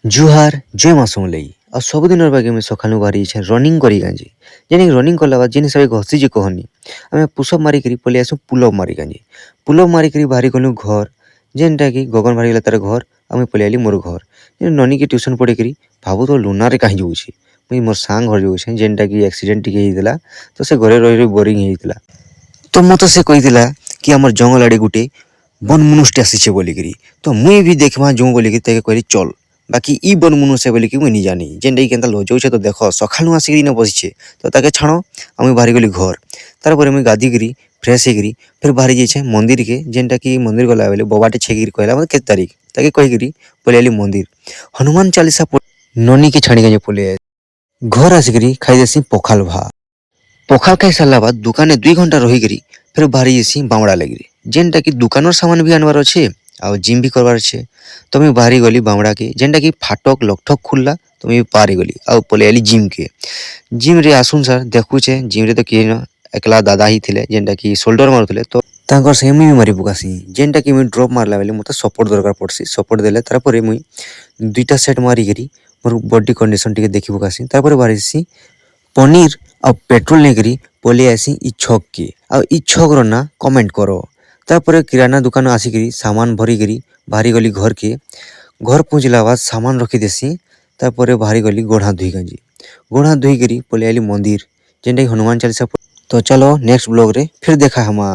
जुहार जय माँ समलई और सबुदिन बागे मैं सकालू बाहरी रनिंग करी गांजे जेने रनिंग कला बाद जिन सब घसी जे कहनी आम पुसअप मारिक पलि आसू पुलअप मारी गांजे पुलअप मारिक बाहरी गलु घर जेनटा कि गगन बाहरी तार घर आम पलि आली मोर घर ननी के ट्यूशन पढ़ी भावु तो लुना कहीं जाऊँगी मुई मोर सांग घर जाऊे जेनटा कि एक्सीडेंट टी तो से घरे रही बोरिंग होता तो मत से कही कि आम जंगल आड़े गोटे बनमुनुष्ट आसीचे बोलिकी तो मुई भी देखमा जो बोलिकी कहली चल बाकी ई बन मुनुष बोलिकी मुई नहीं जानी जेनटा कि लजाऊे तो देख सकालू आसिक न बसीचे तो ताके छाण आम बाहरी गली घर तार मुई गाधिकी फ्रेश होकर फिर बाहरी जाइए मंदिर के जेनटा कि मंदिर गला बेले बबाटे छेक कहला मतलब केते तारीख ताके कहीकि पलि आली मंदिर हनुमान चालीसा ननी के छाड़ी गए पलि घर आसिक खाई देसी पखाल भात पखाल खाई सारा बाद दुकान 2 घंटा रहीकि फिर बाहरी जासी बामड़ा लगी जेनटा कि दुकान सामान भी आनबार अच्छे आउ जिम भी करवार अच्छे तो मुझे बाहरी गली बामड़ा के जेनटा कि फाटक लकठक खुलला तो मुझे पारी गली आउ पलि आली जिम रे आसुन सर देखुचे जिम रे तो किए न एकला दादा ही थे जेनटा कि शोल्डर मारुले तो तांकर से मुई मारी पकासी जेनटा कि मुई ड्रॉप मारला बेले मत सपोर्ट दरकार पड़सी सपोर्ट देले तारपरे मुई 2टा सेट मारिकरी मोर बॉडी कंडीशन टिके देखि पकासी तारपरे बाहरी पनीर आ पेट्रोल लेकरी पलि आसी इ छक के आ इ छक रो ना कमेंट करो तारपरे किराना दुकान आसिक सामान भरिकरी बाहरी गली घर के घर पहुँचला बाद सामान रखी देसी तारपरे बाहरी गली गोढ़ा धुई गंजी गोढ़ा धुई करी पलि आली मंदिर जेनटा हनुमान चालीसा तो चलो नेक्स्ट ब्लॉग रे फिर देखा हमा।